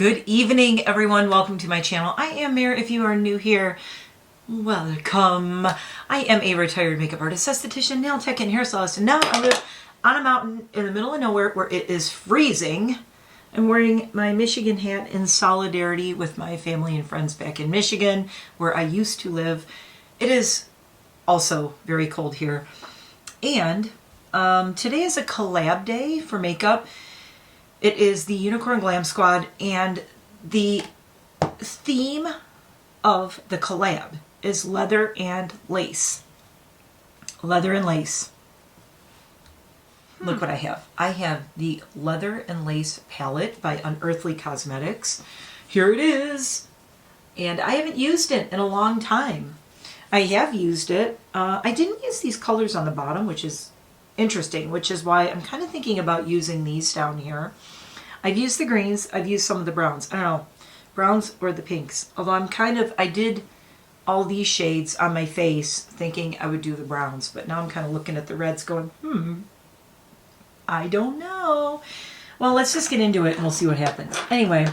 Good evening, everyone. Welcome to my channel. I am Mare. If you are new here, welcome. I am a retired makeup artist, esthetician, nail tech, and hairstylist, and now I live on a mountain in the middle of nowhere where it is freezing. I'm wearing my Michigan hat in solidarity with my family and friends back in Michigan, where I used to live. It is also very cold here. And today is a collab day for makeup. It is the Unicorn Glam Squad, and the theme of the collab is leather and lace. Leather and lace. Look what I have. I have the Leather and Lace palette by Unearthly Cosmetics. Here it is. And I haven't used it in a long time. I have used it. I didn't use these colors on the bottom, which is interesting, which is why I'm kind of thinking about using these down here. I've used the greens, I've used some of the browns. I don't know, browns or the pinks. Although I did all these shades on my face thinking I would do the browns, but now I'm kind of looking at the reds going, I don't know. Well, let's just get into it and we'll see what happens. Anyway,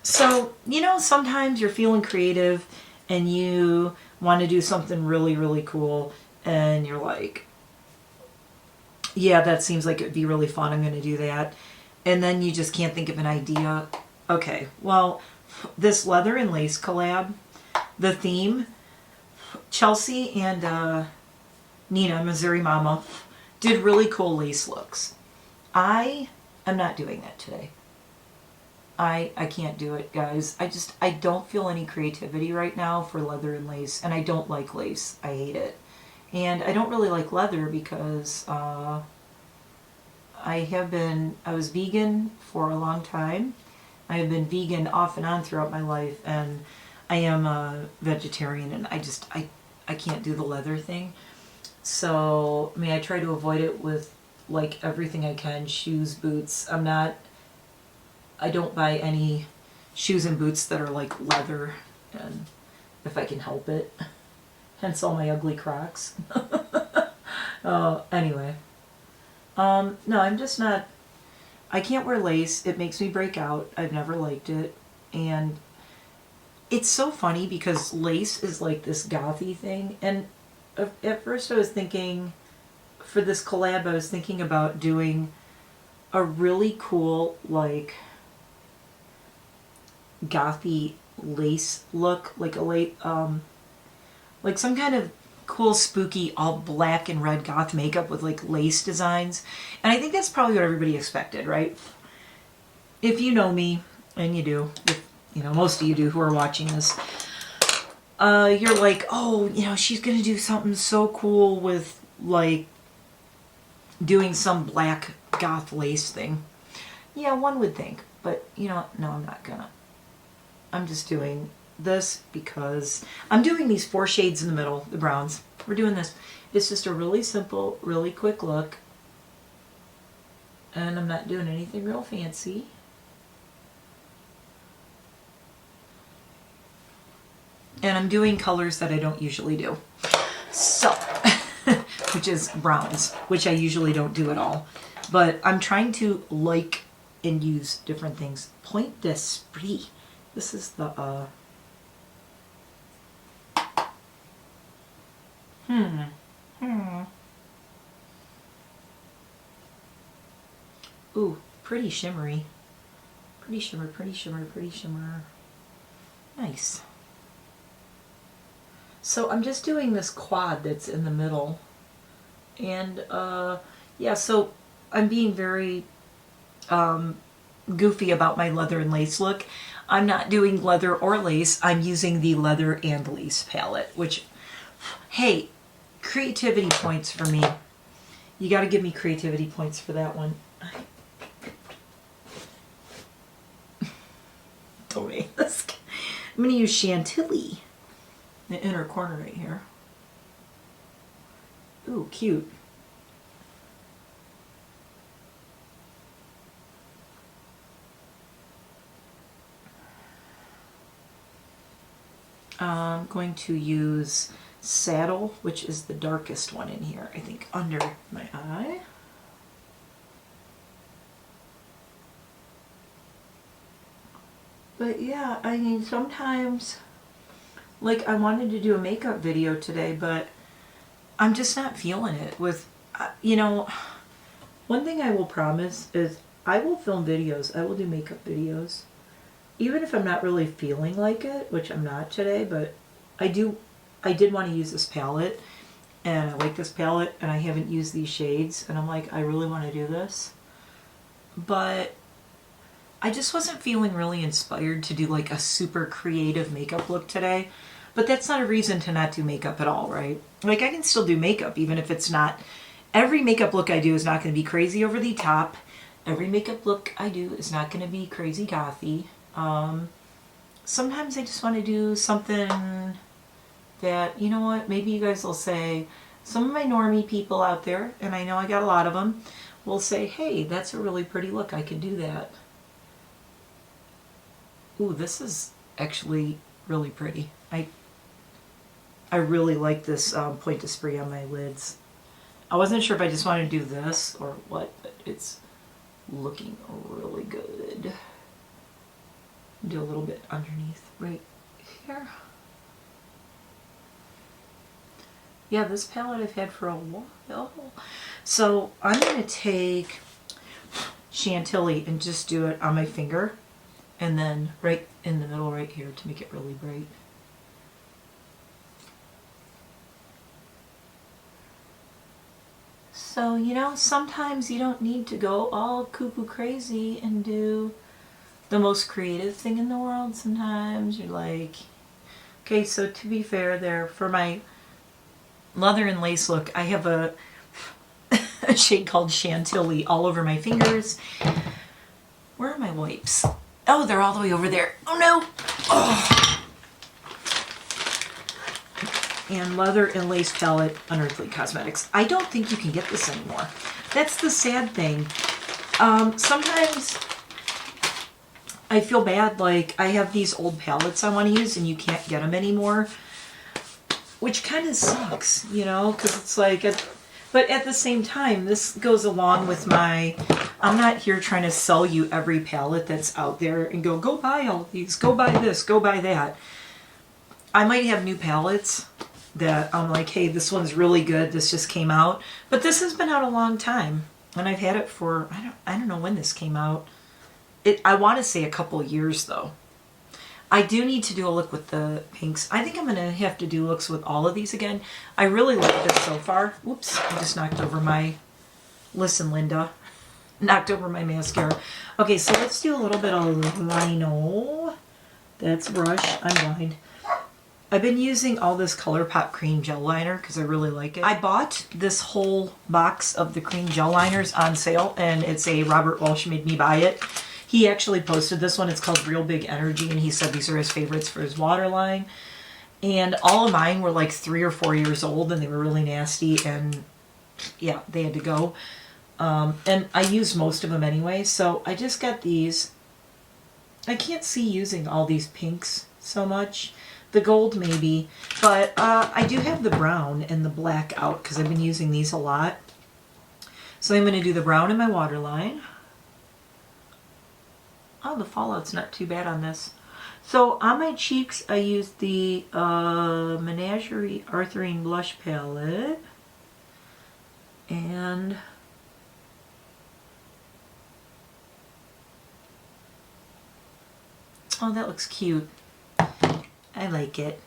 so, sometimes you're feeling creative and you want to do something really, really cool and you're like, yeah, that seems like it would be really fun. I'm going to do that. And then you just can't think of an idea. Okay, well, this leather and lace collab, the theme, Chelsea and Nina, Missouri Mama, did really cool lace looks. I am not doing that today. I can't do it, guys. I don't feel any creativity right now for leather and lace, and I don't like lace. I hate it. And I don't really like leather because I was vegan for a long time. I have been vegan off and on throughout my life, and I am a vegetarian, and I can't do the leather thing. So, I try to avoid it with like everything I can, shoes, boots. I don't buy any shoes and boots that are like leather, and if I can help it. Hence all my ugly Crocs. Anyway. No, I'm just not, I can't wear lace. It makes me break out. I've never liked it. And it's so funny because lace is like this gothy thing. And at first I was thinking, for this collab, I was thinking about doing a really cool, like, gothy lace look. Like like some kind of cool, spooky, all black and red goth makeup with like lace designs. And I think that's probably what everybody expected, right? If you know me, and you do, most of you do who are watching this, you're like, oh, she's gonna do something so cool with like doing some black goth lace thing. Yeah, one would think, but no, I'm not gonna. I'm just doing this because I'm doing these 4 shades in the middle, the browns. We're doing this. It's just a really simple, really quick look. And I'm not doing anything real fancy. And I'm doing colors that I don't usually do. So, which is browns, which I usually don't do at all. But I'm trying to like and use different things. Point d'Esprit. This is the, Ooh, pretty shimmery. Pretty shimmer, pretty shimmer, pretty shimmer. Nice. So I'm just doing this quad that's in the middle. And, yeah, so I'm being very goofy about my leather and lace look. I'm not doing leather or lace. I'm using the leather and lace palette, which, hey, creativity points for me. You got to give me creativity points for that one. Don't make this. I'm going to use Chantilly in the inner corner right here. Ooh, cute. I'm going to use Saddle, which is the darkest one in here, I think, under my eye. But yeah, I mean, sometimes, like, I wanted to do a makeup video today, but I'm just not feeling it with, you know, one thing I will promise is I will film videos. I will do makeup videos. Even if I'm not really feeling like it, which I'm not today, but I did want to use this palette, and I like this palette, and I haven't used these shades, and I'm like, I really want to do this. But I just wasn't feeling really inspired to do like a super creative makeup look today. But that's not a reason to not do makeup at all, right? Like, I can still do makeup even if it's not, every makeup look I do is not going to be crazy over the top. Every makeup look I do is not going to be crazy gothy. Sometimes I just want to do something that, you know what, maybe you guys will say, some of my normie people out there, and I know I got a lot of them, will say, hey, that's a really pretty look, I could do that. Ooh, this is actually really pretty. I really like this point to spray on my lids. I wasn't sure if I just wanted to do this or what, but it's looking really good. Do a little bit underneath right here. Yeah, this palette I've had for a while. So I'm going to take Chantilly and just do it on my finger, and then right in the middle right here to make it really bright. So, you know, sometimes you don't need to go all cuckoo crazy and do the most creative thing in the world. Sometimes you're like, okay, so to be fair there, for my leather and lace look, I have a shade called Chantilly all over my fingers. Where are my wipes? Oh, they're all the way over there. Oh no! Oh. And leather and lace palette, Unearthly Cosmetics. I don't think you can get this anymore. That's the sad thing. Sometimes I feel bad, like I have these old palettes I want to use and you can't get them anymore, which kind of sucks, you know, because it's like, but at the same time, this goes along with my, I'm not here trying to sell you every palette that's out there and go buy all these, go buy this, go buy that. I might have new palettes that I'm like, hey, this one's really good, this just came out, but this has been out a long time, and I've had it for, I don't know when this came out. I want to say a couple years though. I do need to do a look with the pinks. I think I'm going to have to do looks with all of these again. I really like this so far. Oops, I just knocked over my, listen Linda, knocked over my mascara. Okay, so let's do a little bit of lino. That's brush, I'm blind. I've been using all this ColourPop cream gel liner because I really like it. I bought this whole box of the cream gel liners on sale, and it's a Robert Walsh made me buy it. He actually posted this one. It's called Real Big Energy, and he said these are his favorites for his waterline. And all of mine were like 3 or 4 years old, and they were really nasty, and yeah, they had to go. And I used most of them anyway, so I just got these. I can't see using all these pinks so much. The gold maybe, but I do have the brown and the black out because I've been using these a lot. So I'm going to do the brown in my waterline. Oh, the fallout's not too bad on this. So on my cheeks, I used the Menagerie Arthurine Blush Palette. And oh, that looks cute. I like it.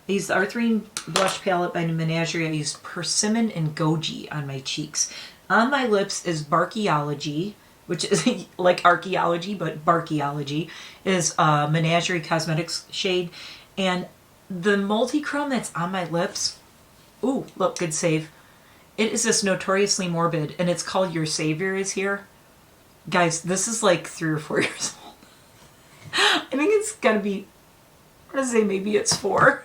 I used the Arthurine Blush Palette by Menagerie. I used Persimmon and Goji on my cheeks. On my lips is Barkeology, which is like archaeology, but Barkeology is a Menagerie Cosmetics shade. And the multi-chrome that's on my lips, ooh, look, good save. It is this Notoriously Morbid, and it's called Your Savior Is Here. Guys, this is like 3 or 4 years old. I think it's gotta be, I'm gonna say maybe it's 4.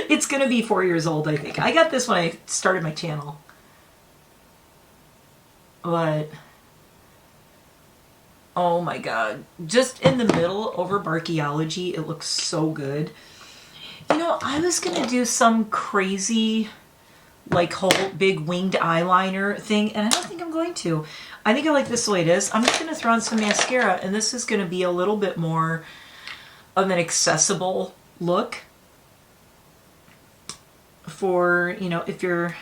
It's gonna be 4 years old, I think. I got this when I started my channel. But, oh my god. Just in the middle over Barkeology, it looks so good. You know, I was gonna do some crazy like whole big winged eyeliner thing, and I don't think I'm going to. I think I like this the way it is. I'm just going to throw on some mascara, and this is going to be a little bit more of an accessible look for, you know, if you're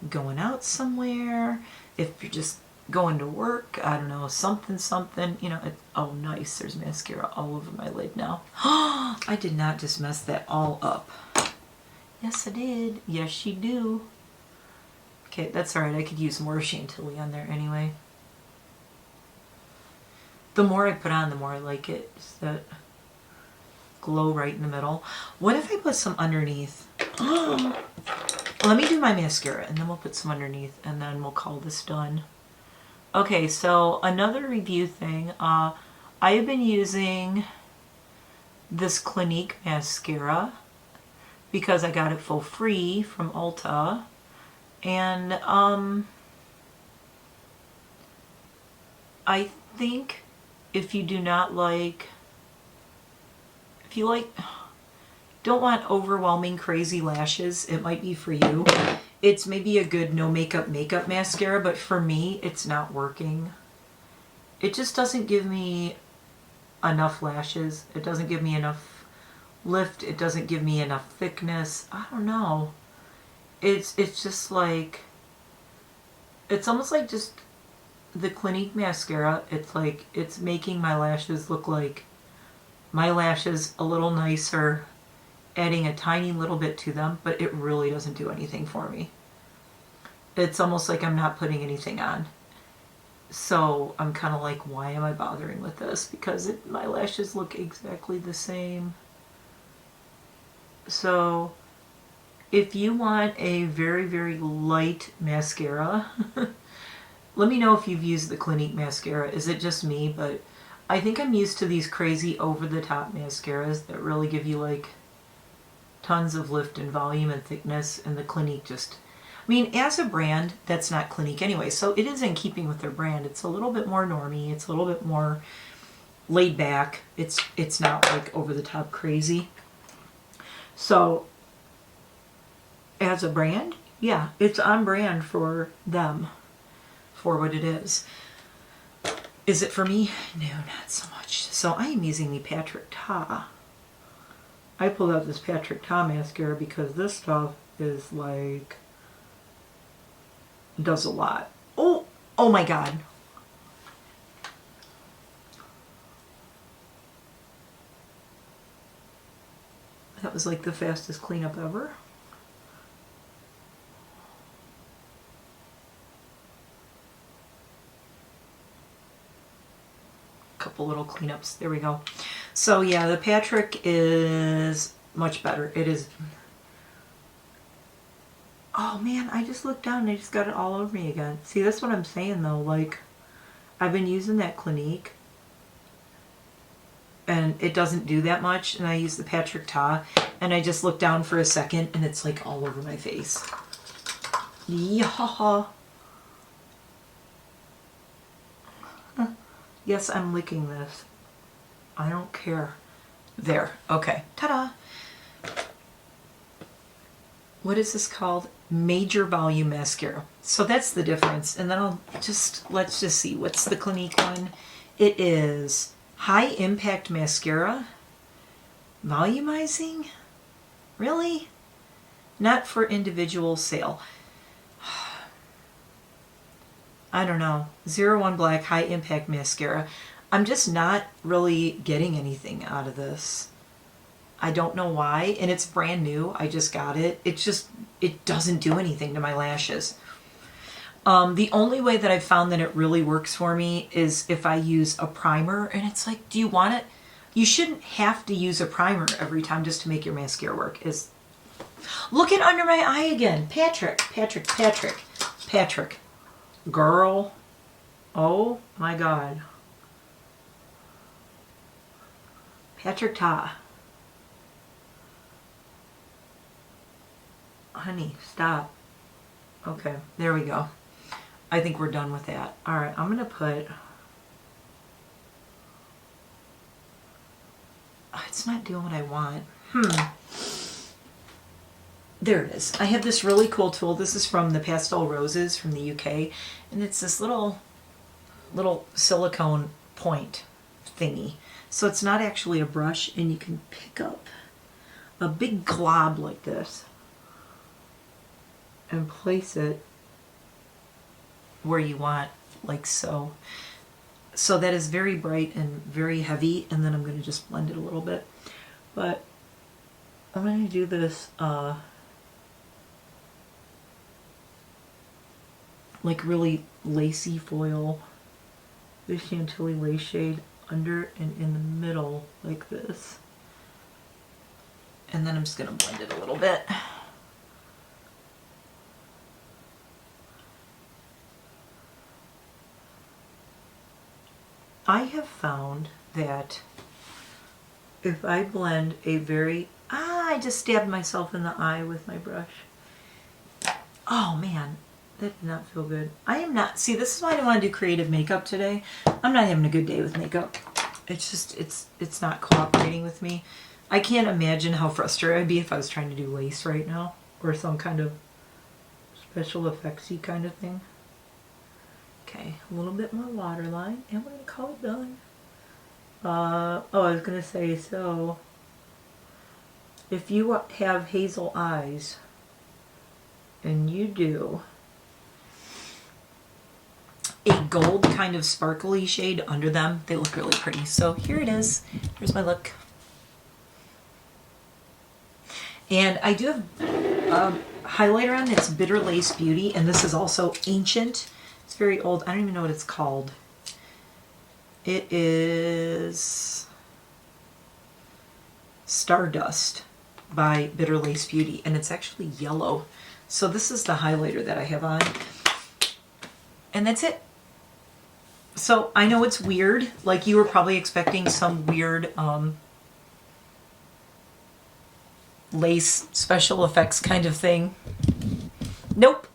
going out somewhere, if you're just going to work, I don't know, something, you know. Oh, nice, there's mascara all over my lid now. I did not just mess that all up. Yes, I did. Yes, you do. Okay, that's alright. I could use more Chantilly on there anyway. The more I put on, the more I like it. Just that glow right in the middle. What if I put some underneath? Let me do my mascara, and then we'll put some underneath, and then we'll call this done. Okay, so another review thing. I have been using this Clinique mascara because I got it for free from Ulta. And I think if you do not like, if you like, don't want overwhelming crazy lashes, it might be for you. It's maybe a good no makeup mascara, but for me, it's not working. It just doesn't give me enough lashes. It doesn't give me enough lift. It doesn't give me enough thickness. I don't know. It's just like, it's almost like just the Clinique mascara. It's like, it's making my lashes look like my lashes a little nicer, adding a tiny little bit to them, but it really doesn't do anything for me. It's almost like I'm not putting anything on. So I'm kind of like, why am I bothering with this? Because my lashes look exactly the same. So if you want a very, very light mascara, let me know if you've used the Clinique mascara. Is it just me? But I think I'm used to these crazy over-the-top mascaras that really give you like tons of lift and volume and thickness, and the Clinique just, I mean, as a brand, that's not Clinique anyway, so it is in keeping with their brand. It's a little bit more normie, it's a little bit more laid back. It's not like over-the-top crazy. So as a brand, yeah, it's on brand for them, for what it is. Is it for me? No, not so much. So I am using the Patrick Ta. I pulled out this Patrick Ta mascara because this stuff is like, does a lot. Oh my god. That was like the fastest cleanup ever. Couple little cleanups. There we go. So yeah, the Patrick is much better. It is. Oh man, I just looked down and I just got it all over me again. See, that's what I'm saying though. Like, I've been using that Clinique and it doesn't do that much, and I use the Patrick Ta and I just look down for a second and it's like all over my face. Yeah. Yes, I'm licking this. I don't care. There. Okay. Ta-da. What is this called? Major Volume Mascara. So that's the difference. And then let's just see. What's the Clinique one? It is High Impact Mascara. Volumizing? Really? Not for individual sale. I don't know. 01 Black High Impact Mascara. I'm just not really getting anything out of this. I don't know why, and it's brand new. I just got it. It doesn't do anything to my lashes. The only way that I've found that it really works for me is if I use a primer, and it's like, do you want it? You shouldn't have to use a primer every time just to make your mascara work. Look at under my eye again. Patrick. Girl. Oh my god. Patrick Ta. Honey, stop. Okay, there we go. I think we're done with that. Alright, I'm gonna put... Oh, it's not doing what I want. there it is. I have this really cool tool. This is from the Pastel Roses from the UK. And it's this little silicone point thingy. So it's not actually a brush, and you can pick up a big glob like this and place it where you want, like so. So that is very bright and very heavy, and then I'm going to just blend it a little bit. But I'm going to do this like really lacy foil, the Chantilly lace shade under and in the middle like this. And then I'm just going to blend it a little bit. I have found that if I blend a very... I just stabbed myself in the eye with my brush. Oh man, that did not feel good. I am not... See, this is why I don't want to do creative makeup today. I'm not having a good day with makeup. It's just, it's not cooperating with me. I can't imagine how frustrated I'd be if I was trying to do lace right now, or some kind of special effectsy kind of thing. Okay, a little bit more waterline, and we're going to call it done. I was going to say, so if you have hazel eyes, and you do a gold kind of sparkly shade under them, they look really pretty. So here it is. Here's my look. And I do have highlighter on. It's Bitter Lace Beauty, and this is also ancient. It's very old. I don't even know what it's called. It is Stardust by Bitter Lace Beauty, and it's actually yellow. So this is the highlighter that I have on, and that's it. So I know it's weird, like you were probably expecting some weird lace special effects kind of thing. Nope.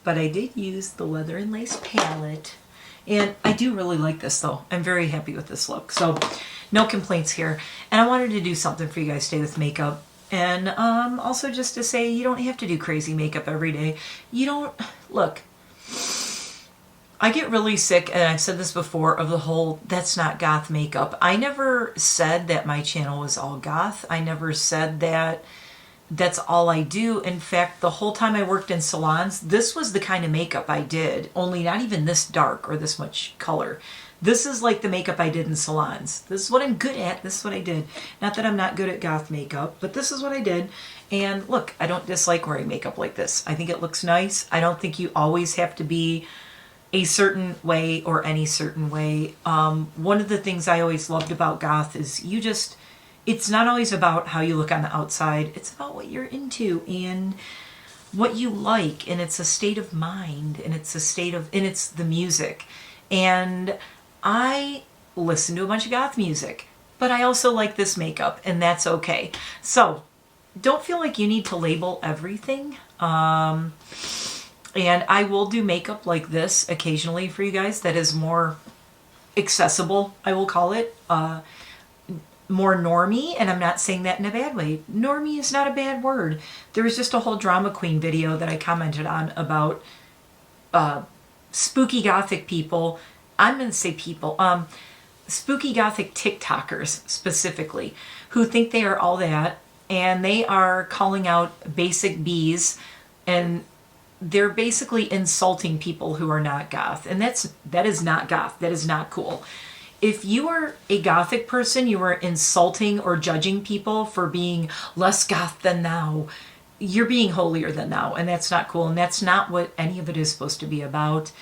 But I did use the Leather and Lace palette, and I do really like this though. I'm very happy with this look, so no complaints here. And I wanted to do something for you guys today with makeup, and also just to say you don't have to do crazy makeup every day. You don't, look, I get really sick, and I've said this before, of the whole that's not goth makeup. I never said that my channel was all goth. I never said that that's all I do. In fact, the whole time I worked in salons, this was the kind of makeup I did, only not even this dark or this much color. This is like the makeup I did in salons. This is what I'm good at. This is what I did. Not that I'm not good at goth makeup, but this is what I did. And look, I don't dislike wearing makeup like this. I think it looks nice. I don't think you always have to be a certain way or any certain way. One of the things I always loved about goth is it's not always about how you look on the outside. It's about what you're into and what you like. And it's a state of mind, and it's it's the music. And I listen to a bunch of goth music, but I also like this makeup, and that's okay. So don't feel like you need to label everything. And I will do makeup like this occasionally for you guys that is more accessible, I will call it. More normie, and I'm not saying that in a bad way. Normie is not a bad word. There was just a whole drama queen video that I commented on about spooky gothic people. I'm going to say people. Spooky gothic TikTokers specifically, who think they are all that, and they are calling out basic Bs, and they're basically insulting people who are not goth. And that is not goth. That is not cool. If you are a gothic person, you are insulting or judging people for being less goth than thou. You're being holier than thou, and that's not cool, and that's not what any of it is supposed to be about.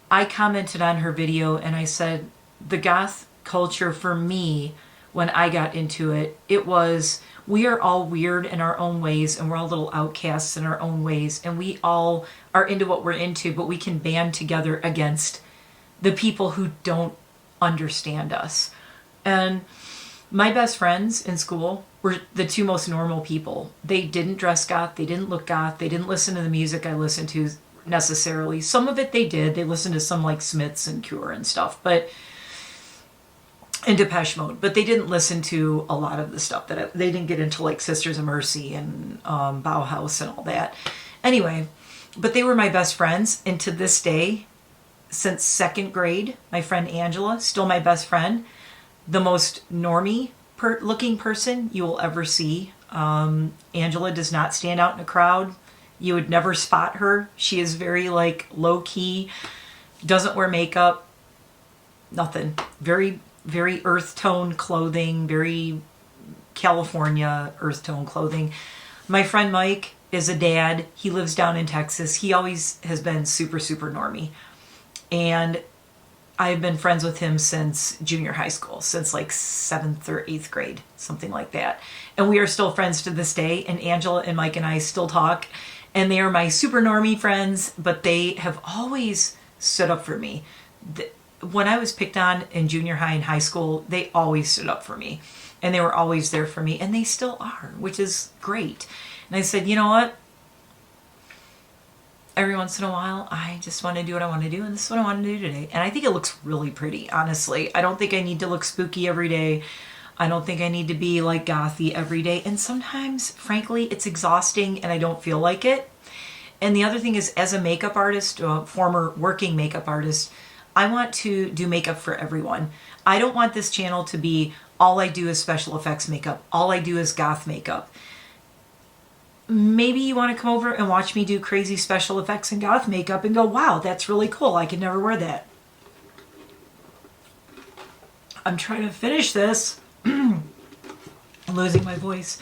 I commented on her video, and I said, the goth culture for me, when I got into it, it was, we are all weird in our own ways, and we're all little outcasts in our own ways, and we all are into what we're into, but we can band together against the people who don't understand us. And my best friends in school were the two most normal people. They didn't dress goth, they didn't look goth, they didn't listen to the music I listened to necessarily. Some of it they did. They listened to some like Smiths and Cure and stuff, but and Depeche Mode, but they didn't listen to a lot of the stuff they didn't get into, like Sisters of Mercy and Bauhaus and all that. Anyway, but they were my best friends, and to this day, since second grade, my friend Angela, still my best friend, the most normie looking person you will ever see. Angela does not stand out in a crowd. You would never spot her. She is very like low key, doesn't wear makeup, nothing. Very, very earth tone clothing, very California earth tone clothing. My friend Mike is a dad. He lives down in Texas. He always has been super, super normie. And I've been friends with him since junior high school, since like 7th or 8th grade, something like that. And we are still friends to this day. And Angela and Mike and I still talk. And they are my super normie friends, but they have always stood up for me. When I was picked on in junior high and high school, they always stood up for me. And they were always there for me. And they still are, which is great. And I said, you know what? Every once in a while, I just want to do what I want to do, and this is what I want to do today. And I think it looks really pretty, honestly. I don't think I need to look spooky every day. I don't think I need to be like gothy every day. And sometimes, frankly, it's exhausting and I don't feel like it. And the other thing is, as a makeup artist, former working makeup artist, I want to do makeup for everyone. I don't want this channel to be all I do is special effects makeup. All I do is goth makeup. Maybe you want to come over and watch me do crazy special effects and goth makeup and go, wow, that's really cool. I could never wear that. I'm trying to finish this. I'm losing my voice.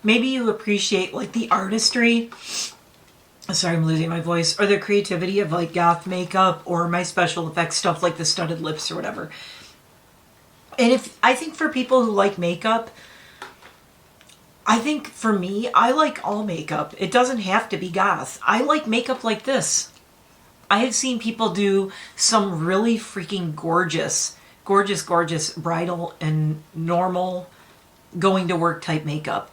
Maybe you appreciate like the artistry. Sorry, I'm losing my voice. Or the creativity of like goth makeup or my special effects stuff like the studded lips or whatever. And I think for people who like makeup, I think for me, I like all makeup. It doesn't have to be goth. I like makeup like this. I have seen people do some really freaking gorgeous, gorgeous, gorgeous bridal and normal going to work type makeup.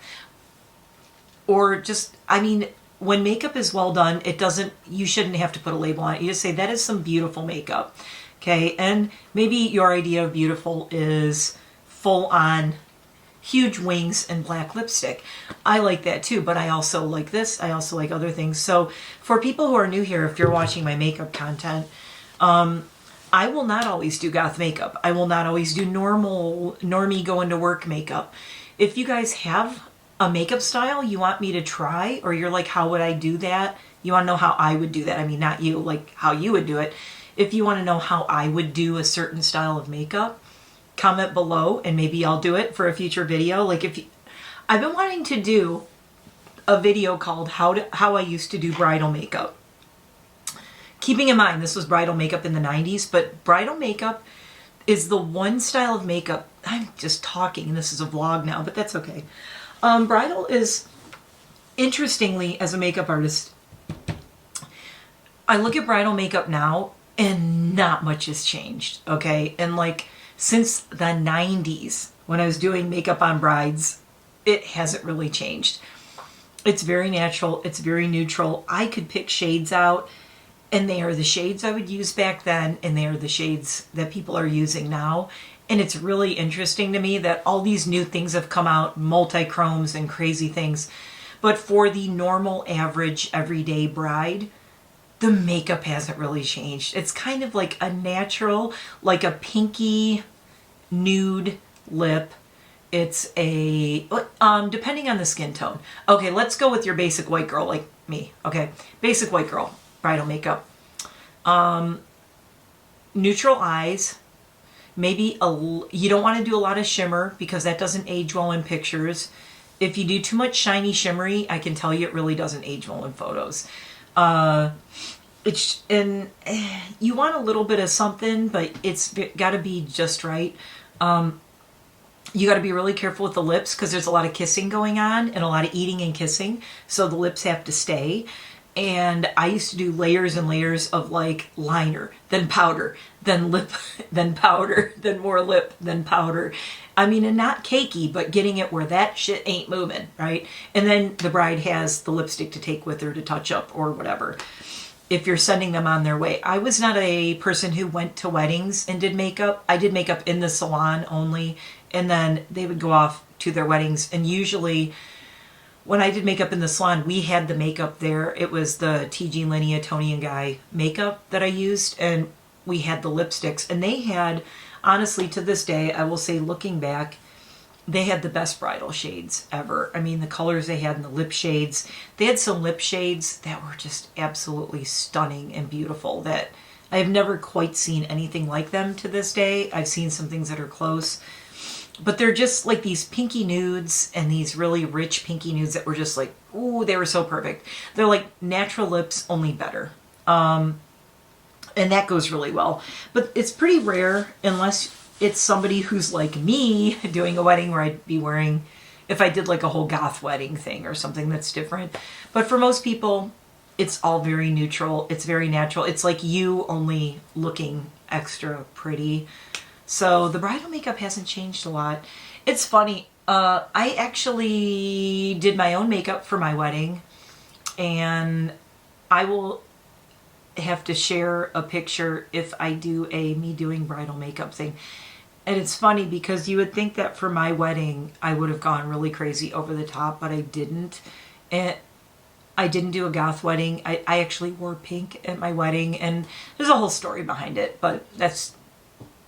Or just, I mean, when makeup is well done, you shouldn't have to put a label on it. You just say, that is some beautiful makeup. Okay, and maybe your idea of beautiful is full on huge wings and black lipstick. I like that too, but I also like this. I also like other things. So for people who are new here, if you're watching my makeup content, I will not always do goth makeup. I will not always do normie going to work makeup. If you guys have a makeup style you want me to try, or you're like, how would I do that? You want to know how I would do that. I mean, not you, like how you would do it. If you want to know how I would do a certain style of makeup, comment below and maybe I'll do it for a future video. Like I've been wanting to do a video called how I used to do bridal makeup. Keeping in mind, this was bridal makeup in the 90s, but bridal makeup is the one style of makeup, I'm just talking, this is a vlog now, but that's okay. Bridal is, interestingly, as a makeup artist, I look at bridal makeup now and not much has changed, okay? And like since the 90s, when I was doing makeup on brides, it hasn't really changed. It's very natural, it's very neutral. I could pick shades out and they are the shades I would use back then and they are the shades that people are using now. And it's really interesting to me that all these new things have come out, multi-chromes and crazy things. But for the normal, average, everyday bride, the makeup hasn't really changed. It's kind of like a natural, like a pinky nude lip. It's a, depending on the skin tone. Okay, let's go with your basic white girl like me. Okay, basic white girl, bridal makeup. Neutral eyes. Maybe you don't want to do a lot of shimmer because that doesn't age well in pictures. If you do too much shiny shimmery, I can tell you it really doesn't age well in photos. You want a little bit of something, but it's got to be just right. You got to be really careful with the lips because there's a lot of kissing going on and a lot of eating and kissing. So the lips have to stay. And I used to do layers and layers of like liner, then powder, then lip, then powder, then more lip, then powder. I mean, and not cakey, but getting it where that shit ain't moving, right? And then the bride has the lipstick to take with her to touch up or whatever, if you're sending them on their way. I was not a person who went to weddings and did makeup. I did makeup in the salon only, and then they would go off to their weddings. And usually when I did makeup in the salon, we had the makeup there. It was the TG Linea Toni and Guy makeup that I used, and we had the lipsticks. And they had, honestly, to this day, I will say, looking back, they had the best bridal shades ever. I mean, the colors they had in the lip shades. They had some lip shades that were just absolutely stunning and beautiful that I have never quite seen anything like them to this day. I've seen some things that are close, but they're just like these pinky nudes and these really rich pinky nudes that were just like, ooh, they were so perfect. They're like natural lips, only better. And that goes really well. But it's pretty rare unless it's somebody who's like me doing a wedding where I'd be wearing, if I did like a whole goth wedding thing or something that's different. But for most people, it's all very neutral. It's very natural. It's like you only looking extra pretty. So the bridal makeup hasn't changed a lot. It's funny. I actually did my own makeup for my wedding, and I will have to share a picture if I do a me doing bridal makeup thing. And it's funny because you would think that for my wedding I would have gone really crazy over the top, but I didn't. And I didn't do a goth wedding. I actually wore pink at my wedding, and there's a whole story behind it, but that's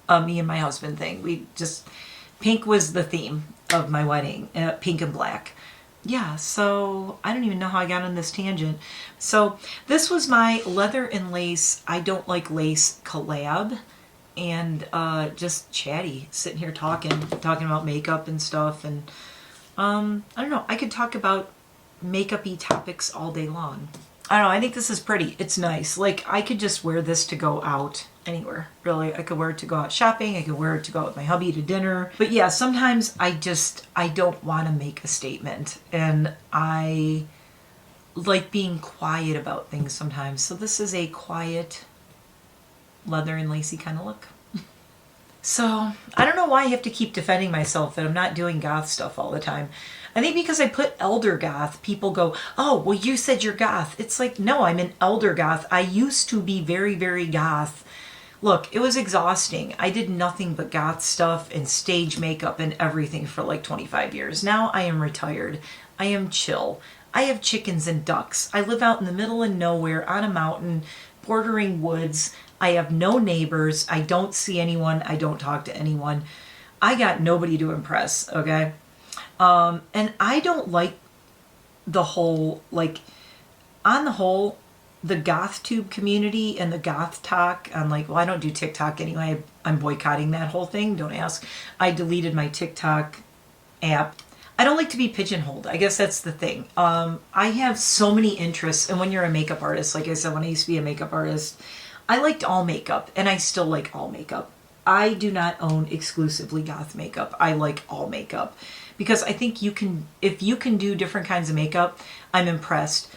a me and my husband thing. We just, pink was the theme of my wedding, pink and black. Yeah, so I don't even know how I got on this tangent. So this was my leather and lace, I don't like lace collab, and just chatty, sitting here talking about makeup and stuff. And I don't know, I could talk about makeup-y topics all day long. I don't know, I think this is pretty. It's nice. Like, I could just wear this to go out anywhere, really. I could wear it to go out shopping. I could wear it to go out with my hubby to dinner. But yeah, sometimes I don't want to make a statement, and I like being quiet about things sometimes. So this is a quiet leather and lacy kind of look. So I don't know why I have to keep defending myself that I'm not doing goth stuff all the time. I think because I put elder goth, people go, oh, well, you said you're goth. It's like, no, I'm an elder goth. I used to be very, very goth. Look, it was exhausting. I did nothing but goth stuff and stage makeup and everything for like 25 years. Now I am retired. I am chill. I have chickens and ducks. I live out in the middle of nowhere on a mountain bordering woods. I have no neighbors. I don't see anyone. I don't talk to anyone. I got nobody to impress, okay? And I don't like the whole, like, on the whole, the goth tube community and the goth talk. I'm like, well, I don't do TikTok anyway. I'm boycotting that whole thing. Don't ask. I deleted my TikTok app. I don't like to be pigeonholed. I guess that's the thing. I have so many interests. And when you're a makeup artist, like I said, when I used to be a makeup artist, I liked all makeup, and I still like all makeup. I do not own exclusively goth makeup. I like all makeup because I think you can, if you can do different kinds of makeup, I'm impressed.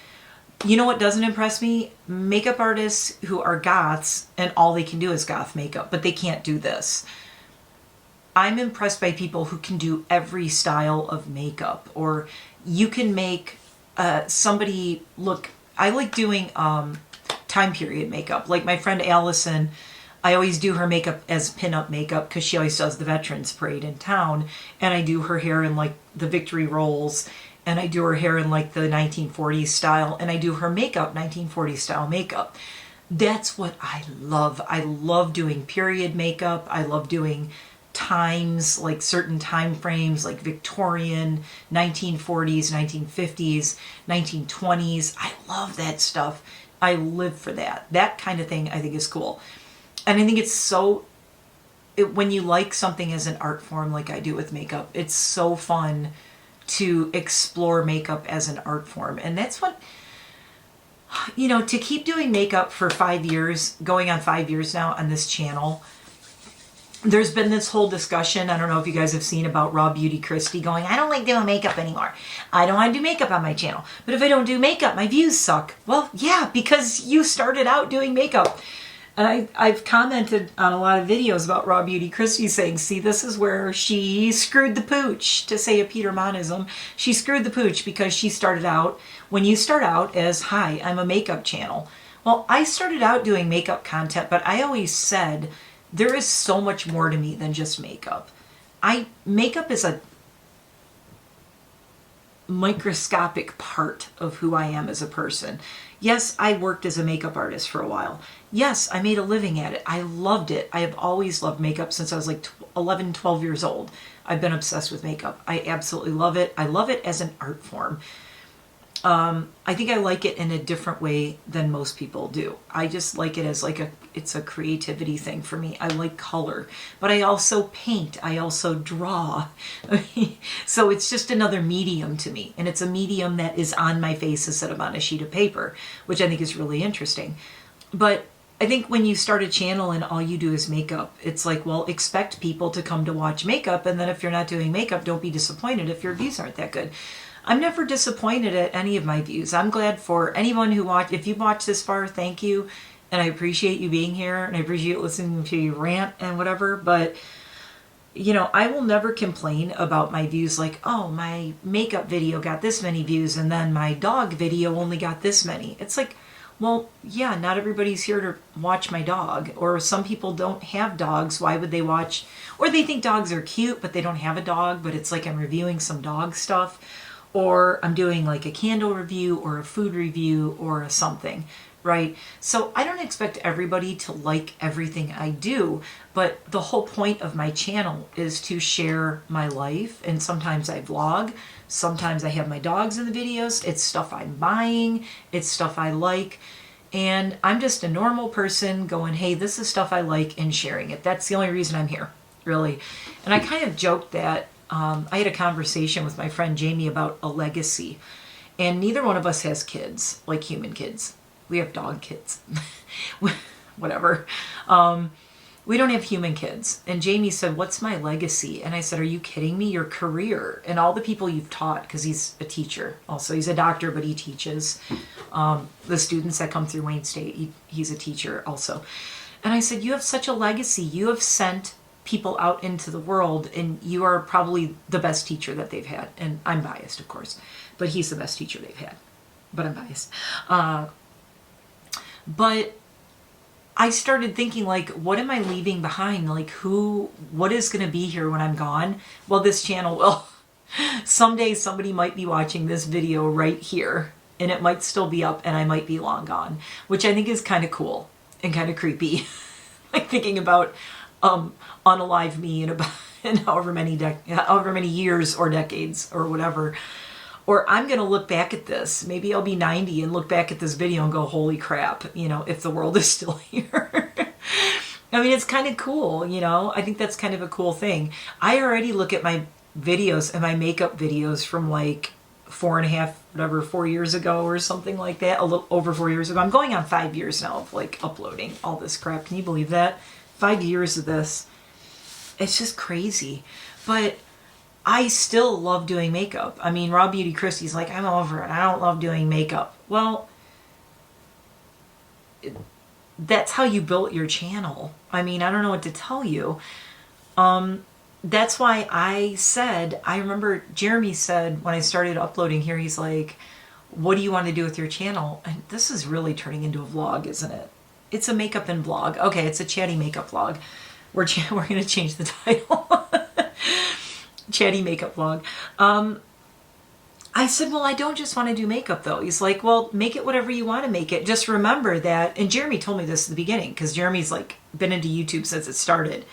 You know what doesn't impress me? Makeup artists who are goths and all they can do is goth makeup, but they can't do this. I'm impressed by people who can do every style of makeup, or you can make somebody look. I like doing time period makeup. Like my friend Allison, I always do her makeup as pinup makeup because she always does the Veterans Parade in town, and I do her hair in like the Victory Rolls, and I do her hair in like the 1940s style, and I do her makeup 1940s style makeup. That's what I love. I love doing period makeup. I love doing times, like certain time frames, like Victorian, 1940s, 1950s, 1920s. I love that stuff. I live for that. That kind of thing I think is cool. And I think it's so, when you like something as an art form like I do with makeup, it's so fun to explore makeup as an art form. And that's what, you know, to keep doing makeup for 5 years, going on 5 years now on this channel, there's been this whole discussion, I don't know if you guys have seen, about Raw Beauty Christy going, I don't like doing makeup anymore. I don't want to do makeup on my channel. But if I don't do makeup, my views suck. Well, yeah, because you started out doing makeup. And I've commented on a lot of videos about Raw Beauty Christy saying, see, this is where she screwed the pooch, to say a Peter Monism. She screwed the pooch because she started out, when you start out as, hi, I'm a makeup channel. Well, I started out doing makeup content, but I always said, there is so much more to me than just makeup. Makeup is a microscopic part of who I am as a person. Yes, I worked as a makeup artist for a while. Yes, I made a living at it. I loved it. I have always loved makeup since I was like 11, 12 years old. I've been obsessed with makeup. I absolutely love it. I love it as an art form. I think I like it in a different way than most people do. I just like it as it's a creativity thing for me. I like color, but I also paint. I also draw. So it's just another medium to me. And it's a medium that is on my face instead of on a sheet of paper, which I think is really interesting. But I think when you start a channel and all you do is makeup, it's like, well, expect people to come to watch makeup. And then if you're not doing makeup, don't be disappointed if your views aren't that good. I'm never disappointed at any of my views. I'm glad for anyone who watched. If you've watched this far, thank you. And I appreciate you being here. And I appreciate listening to you rant and whatever. But, you know, I will never complain about my views like, oh, my makeup video got this many views and then my dog video only got this many. It's like, well, yeah, not everybody's here to watch my dog. Or some people don't have dogs. Why would they watch? Or they think dogs are cute, but they don't have a dog. But it's like I'm reviewing some dog stuff. Or I'm doing like a candle review or a food review or a something, right? So I don't expect everybody to like everything I do, but the whole point of my channel is to share my life. And sometimes I vlog, sometimes I have my dogs in the videos. It's stuff I'm buying, it's stuff I like. And I'm just a normal person going, hey, this is stuff I like, and sharing it. That's the only reason I'm here, really. And I kind of joked that I had a conversation with my friend Jamie about a legacy, and neither one of us has kids, like human kids. We have dog kids, whatever. We don't have human kids. And Jamie said, what's my legacy? And I said, are you kidding me? Your career and all the people you've taught, because he's a teacher. Also, he's a doctor, but he teaches the students that come through Wayne State. He's a teacher also. And I said, you have such a legacy. You have sent people out into the world, and you are probably the best teacher that they've had. And I'm biased, of course, but he's the best teacher they've had. But I'm biased. But I started thinking, like, what am I leaving behind? Like, what is going to be here when I'm gone? Well, this channel will. Someday somebody might be watching this video right here, and it might still be up, and I might be long gone, which I think is kind of cool and kind of creepy. Like thinking about unalive me in however many years or decades or whatever. Or I'm going to look back at this. Maybe I'll be 90 and look back at this video and go, holy crap, you know, if the world is still here. I mean, it's kind of cool, you know. I think that's kind of a cool thing. I already look at my videos and my makeup videos from like 4 years ago or something like that. A little over 4 years ago. I'm going on 5 years now of like uploading all this crap. Can you believe that? 5 years of this. It's just crazy. But I still love doing makeup. I mean, Raw Beauty Christy's like, I'm over it. I don't love doing makeup. Well, that's how you built your channel. I mean, I don't know what to tell you. That's why I remember Jeremy said when I started uploading here, he's like, what do you want to do with your channel? And this is really turning into a vlog, isn't it? It's a makeup and vlog. Okay, it's a chatty makeup vlog. We're going to change the title. Chatty makeup vlog. I said, well, I don't just want to do makeup though. He's like, well, make it whatever you want to make it. Just remember that, and Jeremy told me this at the beginning, because Jeremy's like been into YouTube since it started.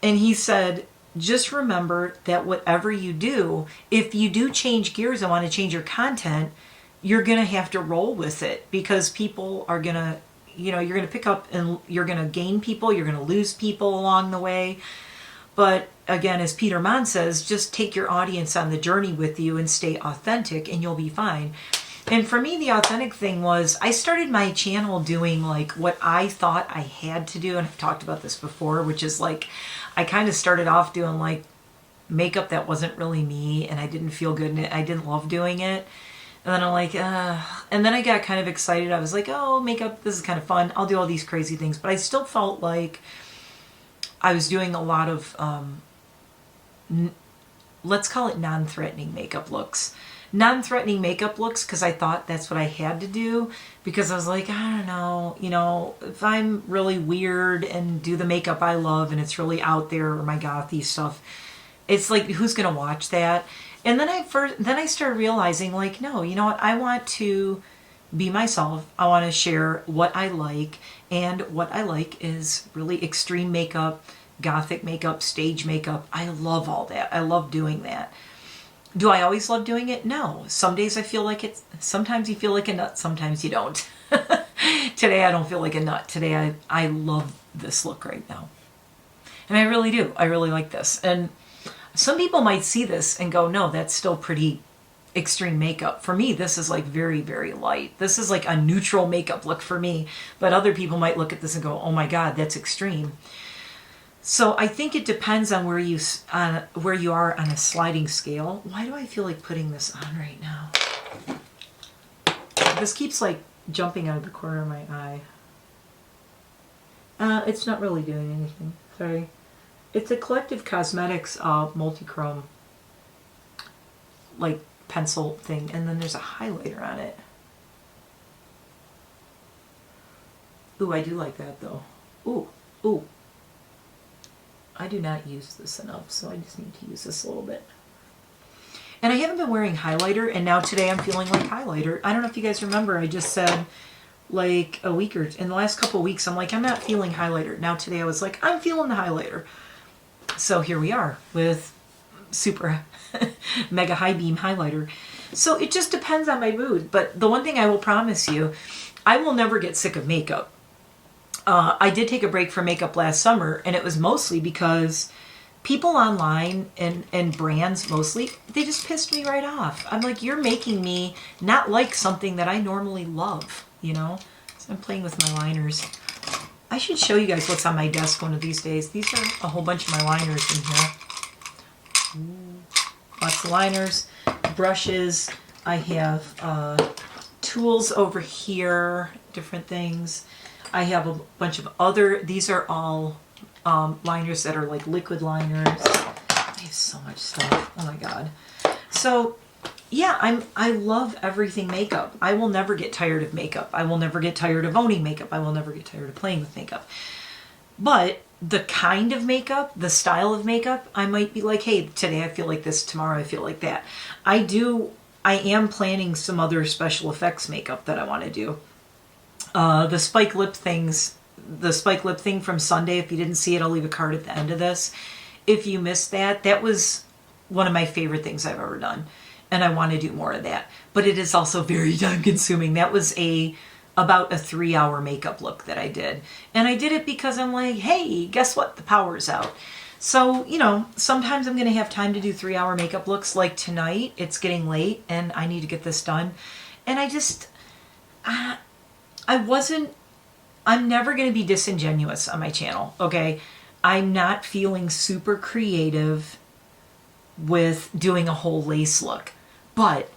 And he said, just remember that whatever you do, if you do change gears and want to change your content, you're going to have to roll with it, because people are going to, you know, you're going to pick up and you're going to gain people, you're going to lose people along the way. But again, as Peter Mon says, just take your audience on the journey with you and stay authentic and you'll be fine. And for me, the authentic thing was, I started my channel doing like what I thought I had to do. And I've talked about this before, which is like, I kind of started off doing like makeup that wasn't really me, and I didn't feel good in it. I didn't love doing it. And then I'm like, and then I got kind of excited. I was like, oh, makeup, this is kind of fun. I'll do all these crazy things. But I still felt like I was doing a lot of, let's call it non-threatening makeup looks. Non-threatening makeup looks because I thought that's what I had to do, because I was like, I don't know, you know, if I'm really weird and do the makeup I love and it's really out there, or my gothy stuff, it's like, who's gonna watch that? And then I started realizing, like, no, you know what, I want to be myself. I want to share what I like, and what I like is really extreme makeup, gothic makeup, stage makeup. I love all that. I love doing that. Do I always love doing it? No. Some days I feel like it. Sometimes you feel like a nut, sometimes you don't. Today I don't feel like a nut. Today I love this look right now. And I really do. I really like this. And some people might see this and go, no, that's still pretty extreme makeup. For me, this is like very, very light. This is like a neutral makeup look for me. But other people might look at this and go, oh my God, that's extreme. So I think it depends on where you are on a sliding scale. Why do I feel like putting this on right now? This keeps like jumping out of the corner of my eye. It's not really doing anything. Sorry. It's a Collective Cosmetics multi-chrome like pencil thing, and then there's a highlighter on it. Ooh, I do like that though. Ooh. I do not use this enough, so I just need to use this a little bit. And I haven't been wearing highlighter, and now today I'm feeling like highlighter. I don't know if you guys remember, I just said like a week or in the last couple of weeks, I'm like, I'm not feeling highlighter. Now today I was like, I'm feeling the highlighter. So here we are with super mega high beam highlighter. So it just depends on my mood. But the one thing I will promise you, I will never get sick of makeup. I did take a break from makeup last summer, and it was mostly because people online and brands mostly, they just pissed me right off. I'm like, you're making me not like something that I normally love, you know? So I'm playing with my liners. I should show you guys what's on my desk one of these days. These are a whole bunch of my liners in here. Lots of liners, brushes. I have tools over here, different things. I have a bunch of other, these are all liners that are like liquid liners. I have so much stuff. Oh my God. So yeah, I love everything makeup. I will never get tired of makeup. I will never get tired of owning makeup. I will never get tired of playing with makeup. But the kind of makeup, the style of makeup, I might be like, hey, today I feel like this, tomorrow I feel like that. I am planning some other special effects makeup that I want to do. The spike lip thing from Sunday, if you didn't see it, I'll leave a card at the end of this. If you missed that, that was one of my favorite things I've ever done. And I want to do more of that. But it is also very time consuming. That was about a 3-hour makeup look that I did. And I did it because I'm like, hey, guess what? The power's out. So, you know, sometimes I'm going to have time to do 3-hour makeup looks. Like tonight, it's getting late and I need to get this done. And I'm never going to be disingenuous on my channel, okay? I'm not feeling super creative with doing a whole lace look. But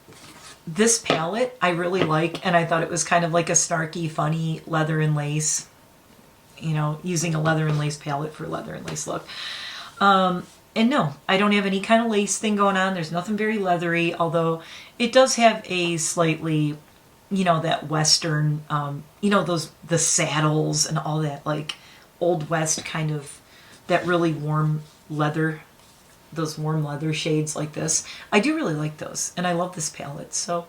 this palette I really like, and I thought it was kind of like a snarky, funny leather and lace, you know, using a leather and lace palette for leather and lace look. And no, I don't have any kind of lace thing going on. There's nothing very leathery, although it does have a slightly, you know, that Western, you know, the saddles and all that, like Old West kind of, that really warm leather, those warm leather shades like this. I do really like those, and I love this palette. So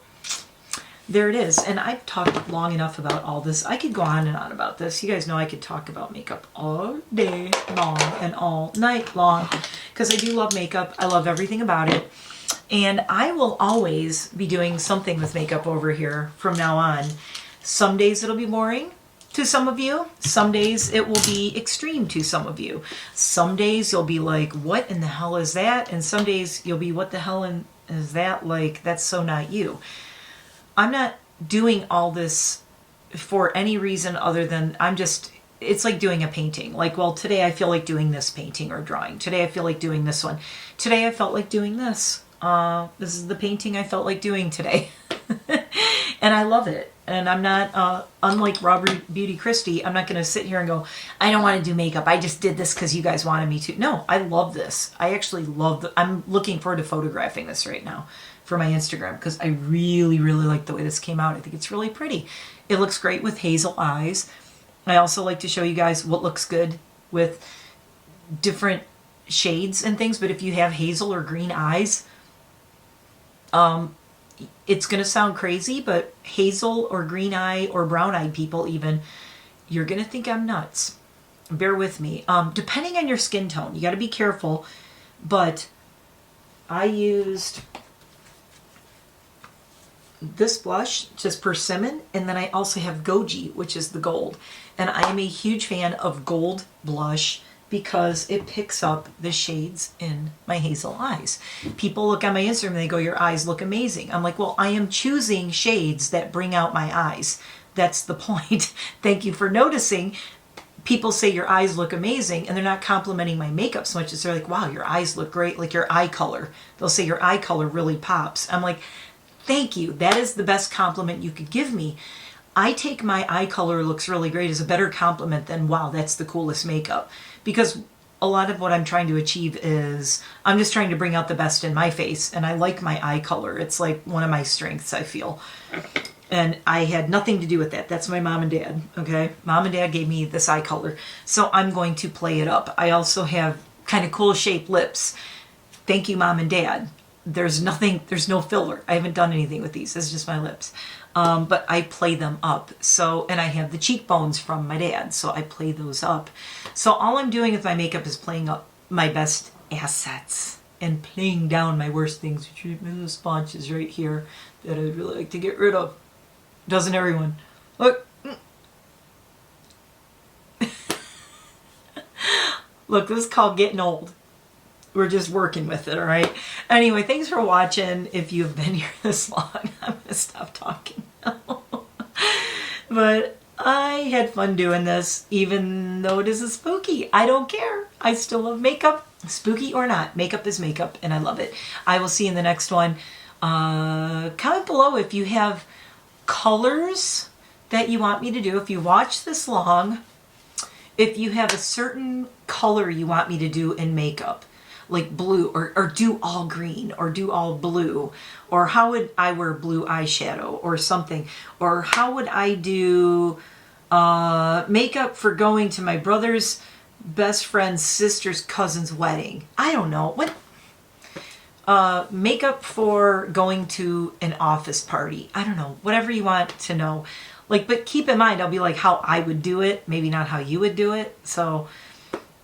there it is. And I've talked long enough about all this. I could go on and on about this. You guys know I could talk about makeup all day long and all night long, because I do love makeup. I love everything about it. And I will always be doing something with makeup over here from now on. Some days it'll be boring to some of you. Some days it will be extreme to some of you. Some days you'll be like, what in the hell is that? And some days you'll be, what the hell is that? Like, that's so not you. I'm not doing all this for any reason other than it's like doing a painting. Like, well, today I feel like doing this painting or drawing. Today I feel like doing this one. Today I felt like doing this. This is the painting I felt like doing today. And I love it. And I'm not, unlike Robert Beauty Christie, I'm not going to sit here and go, I don't want to do makeup. I just did this because you guys wanted me to. No, I love this. I actually love I'm looking forward to photographing this right now for my Instagram because I really, really like the way this came out. I think it's really pretty. It looks great with hazel eyes. I also like to show you guys what looks good with different shades and things. But if you have hazel or green eyes, it's going to sound crazy, but hazel or green eye or brown eyed people even, you're going to think I'm nuts. Bear with me. Depending on your skin tone, you got to be careful, but I used this blush, just Persimmon, and then I also have Goji, which is the gold. And I am a huge fan of gold blush because it picks up the shades in my hazel eyes. People look on my Instagram and they go, your eyes look amazing. I'm like, well, I am choosing shades that bring out my eyes. That's the point. Thank you for noticing. People say your eyes look amazing and they're not complimenting my makeup so much as they're like, wow, your eyes look great, like your eye color. They'll say your eye color really pops. I'm like, thank you. That is the best compliment you could give me. I take my eye color looks really great as a better compliment than, wow, that's the coolest makeup. Because a lot of what I'm trying to achieve is I'm just trying to bring out the best in my face. And I like my eye color. It's like one of my strengths, I feel. And I had nothing to do with that. That's my mom and dad, okay? Mom and dad gave me this eye color. So I'm going to play it up. I also have kind of cool shaped lips. Thank you, mom and dad. There's no filler. I haven't done anything with these. It's just my lips. But I play them up. So, and I have the cheekbones from my dad, so I play those up. So all I'm doing with my makeup is playing up my best assets and playing down my worst things, which are my little sponges right here that I'd really like to get rid of. Doesn't everyone? Look. Look, this is called getting old. We're just working with it, all right? Anyway, thanks for watching. If you've been here this long, I'm going to stop talking now. But I had fun doing this, even though it is a spooky. I don't care. I still love makeup. Spooky or not, makeup is makeup, and I love it. I will see you in the next one. Comment below if you have colors that you want me to do. If you watch this long, if you have a certain color you want me to do in makeup, like blue, or do all green, or do all blue, or how would I wear blue eyeshadow or something, or how would I do makeup for going to my brother's best friend's sister's cousin's wedding. I don't know. What makeup for going to an office party. I don't know. Whatever you want to know. Like, but keep in mind, I'll be like how I would do it, maybe not how you would do it. So,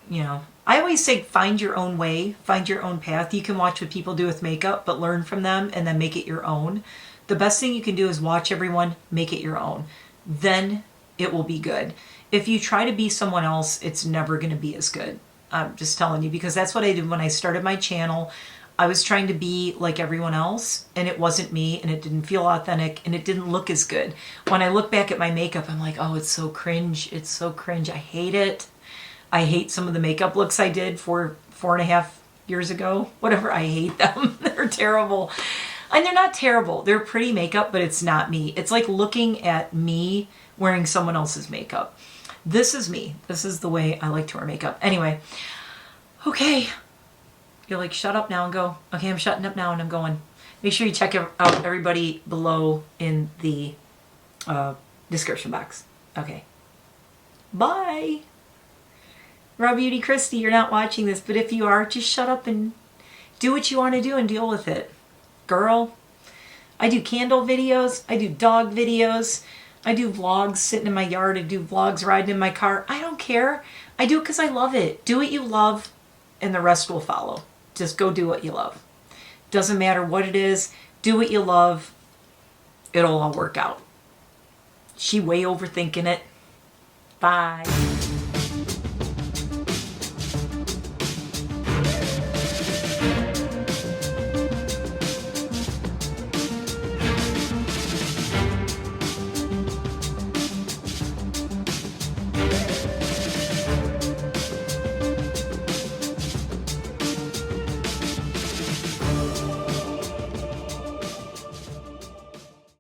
you know, I always say find your own way, find your own path. You can watch what people do with makeup, but learn from them and then make it your own. The best thing you can do is watch everyone, make it your own. Then it will be good. If you try to be someone else, it's never going to be as good. I'm just telling you, because that's what I did when I started my channel. I was trying to be like everyone else, and it wasn't me, and it didn't feel authentic, and it didn't look as good. When I look back at my makeup, I'm like, oh, it's so cringe. It's so cringe. I hate it. I hate some of the makeup looks I did 4.5 years ago. Whatever, I hate them. They're terrible. And they're not terrible. They're pretty makeup, but it's not me. It's like looking at me wearing someone else's makeup. This is me. This is the way I like to wear makeup. Anyway, okay. You're like, shut up now and go. Okay, I'm shutting up now and I'm going. Make sure you check out everybody below in the description box. Okay. Bye. Raw Beauty Christie, you're not watching this, but if you are, just shut up and do what you want to do and deal with it. Girl, I do candle videos. I do dog videos. I do vlogs sitting in my yard. I do vlogs riding in my car. I don't care. I do it because I love it. Do what you love and the rest will follow. Just go do what you love. Doesn't matter what it is. Do what you love. It'll all work out. She way overthinking it. Bye.